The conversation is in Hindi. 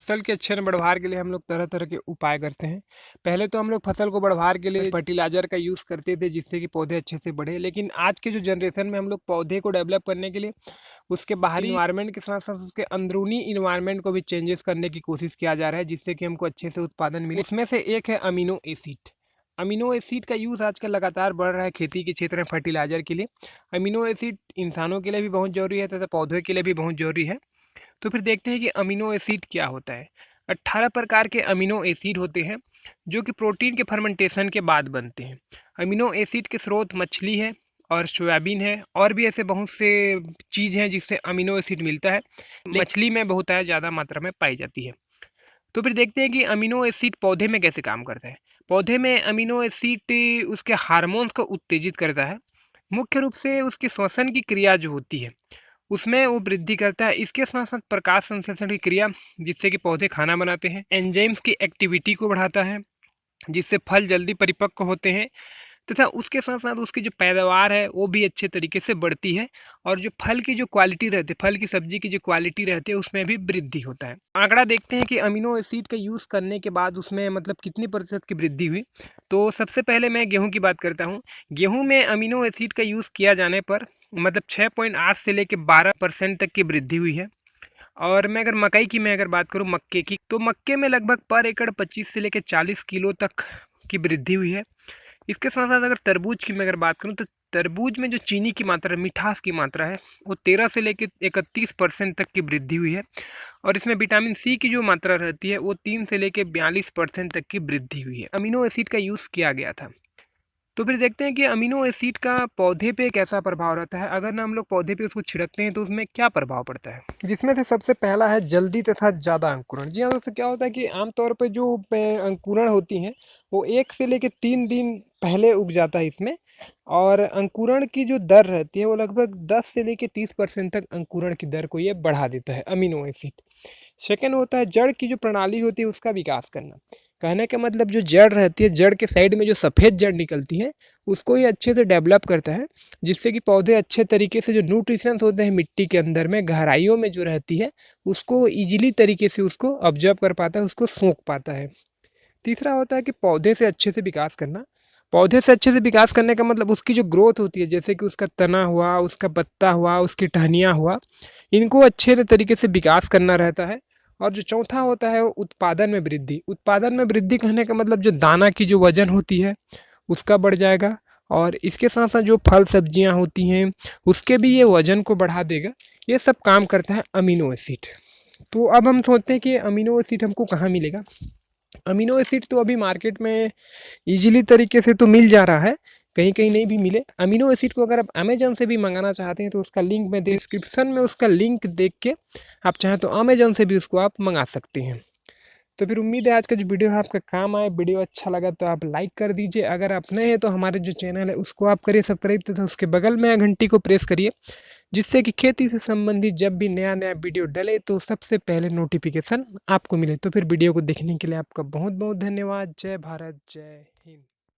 फसल के अच्छे बढ़वार के लिए हम लोग तरह तरह के उपाय करते हैं। पहले तो हम लोग फसल को बढ़वार के लिए फर्टिलाइजर का यूज़ करते थे जिससे कि पौधे अच्छे से बढ़े, लेकिन आज के जो जनरेशन में हम लोग पौधे को डेवलप करने के लिए उसके बाहरी इन्वायरमेंट के साथ साथ उसके अंदरूनी इन्वायरमेंट को भी चेंजेस करने की कोशिश किया जा रहा है जिससे कि हमको अच्छे से उत्पादन मिले। उसमें से एक है अमीनो एसिड। अमीनो एसिड का यूज़ आजकल लगातार बढ़ रहा है खेती के क्षेत्र में फर्टिलाइजर के लिए। अमीनो एसिड इंसानों के लिए भी बहुत ज़रूरी है तथा पौधों के लिए भी बहुत ज़रूरी है। तो फिर देखते हैं कि अमीनो एसिड क्या होता है। 18 प्रकार के अमीनो एसिड होते हैं जो कि प्रोटीन के फर्मेंटेशन के बाद बनते हैं। अमीनो एसिड के स्रोत मछली है और सोयाबीन है, और भी ऐसे बहुत से चीज़ हैं जिससे अमीनो एसिड मिलता है। मछली में बहुत ज़्यादा मात्रा में पाई जाती है। तो फिर देखते हैं कि अमीनो एसिड पौधे में कैसे काम करता है। पौधे में अमीनो एसिड उसके हार्मोन्स को उत्तेजित करता है। मुख्य रूप से उसके श्वसन की क्रिया जो होती है उसमें वो वृद्धि करता है। इसके साथ साथ प्रकाश संश्लेषण की क्रिया जिससे कि पौधे खाना बनाते हैं। एंजाइम्स की एक्टिविटी को बढ़ाता है जिससे फल जल्दी परिपक्व होते हैं, तथा उसके साथ साथ उसकी जो पैदावार है वो भी अच्छे तरीके से बढ़ती है। और जो फल की जो क्वालिटी रहती है, फल की सब्जी की जो क्वालिटी रहती है उसमें भी वृद्धि होता है। आंकड़ा देखते हैं कि अमीनो एसिड का यूज़ करने के बाद उसमें मतलब कितनी प्रतिशत की वृद्धि हुई। तो सबसे पहले मैं गेहूँ की बात करता हूँ। गेहूँ में अमीनो एसिड का यूज़ किया जाने पर मतलब 6.8 से लेकर 12% तक की वृद्धि हुई है। और मैं अगर मकई की मैं अगर बात करूँ मक्के की, तो मक्के में लगभग पर एकड़ 25 से लेकर 40 किलो तक की वृद्धि हुई है। इसके साथ साथ अगर तरबूज की मैं अगर बात करूँ तो तरबूज में जो चीनी की मात्रा है, मिठास की मात्रा है, वो 13 से लेकर 31% तक की वृद्धि हुई है। और इसमें विटामिन सी की जो मात्रा रहती है वो 3 से लेकर 42% तक की वृद्धि हुई है। अमीनो एसिड का यूज़ किया गया था। तो फिर देखते हैं कि अमीनो एसिड का पौधे पे कैसा प्रभाव रहता है। अगर ना हम लोग पौधे पे उसको छिड़कते हैं तो उसमें क्या प्रभाव पड़ता है, जिसमें से सबसे पहला है जल्दी तथा ज़्यादा अंकुरण। जी हाँ दोस्तों, क्या होता है कि आमतौर पे जो अंकुरण होती हैं वो 1 से लेकर 3 दिन पहले उग जाता है इसमें। और अंकुरण की जो दर रहती है वो लगभग 10 से लेकर 30% तक अंकुरण की दर को ये बढ़ा देता है अमीनो एसिड। सेकेंड होता है जड़ की जो प्रणाली होती है उसका विकास करना। कहने का मतलब जो जड़ रहती है, जड़ के साइड में जो सफ़ेद जड़ निकलती है उसको ये अच्छे से डेवलप करता है जिससे कि पौधे अच्छे तरीके से जो न्यूट्रिशंस होते हैं मिट्टी के अंदर में गहराइयों में जो रहती है उसको ईजिली तरीके से उसको ऑब्जर्व कर पाता है, उसको सोख पाता है। तीसरा होता है कि पौधे से अच्छे से विकास करना। पौधे से अच्छे से विकास करने का मतलब उसकी जो ग्रोथ होती है, जैसे कि उसका तना हुआ, उसका पत्ता हुआ, उसकी टहनियाँ हुआ, इनको अच्छे तरीके से विकास करना रहता है। और जो चौथा होता है वो उत्पादन में वृद्धि। उत्पादन में वृद्धि कहने का मतलब जो दाना की जो वजन होती है उसका बढ़ जाएगा। और इसके साथ साथ जो फल सब्जियां होती हैं उसके भी ये वजन को बढ़ा देगा। ये सब काम करता है अमीनो एसिड। तो अब हम सोचते हैं कि अमीनो एसिड हमको कहाँ मिलेगा। अमीनो एसिड तो अभी मार्केट में इजीली तरीके से तो मिल जा रहा है, कहीं कहीं नहीं भी मिले। अमीनो एसिड को अगर आप अमेजन से भी मंगाना चाहते हैं तो उसका लिंक मैं डिस्क्रिप्शन में उसका लिंक देख के आप चाहें तो अमेजन से भी उसको आप मंगा सकते हैं। तो फिर उम्मीद है आज का जो वीडियो है आपका काम आए। वीडियो अच्छा लगा तो आप लाइक कर दीजिए। अगर आप नए हैं तो हमारे जो चैनल है उसको आप करिए सब्सक्राइब तथा उसके बगल में घंटी को प्रेस करिए जिससे कि खेती से संबंधित जब भी नया नया वीडियो डले तो सबसे पहले नोटिफिकेशन आपको मिले। तो फिर वीडियो को देखने के लिए आपका बहुत बहुत धन्यवाद। जय भारत, जय हिंद।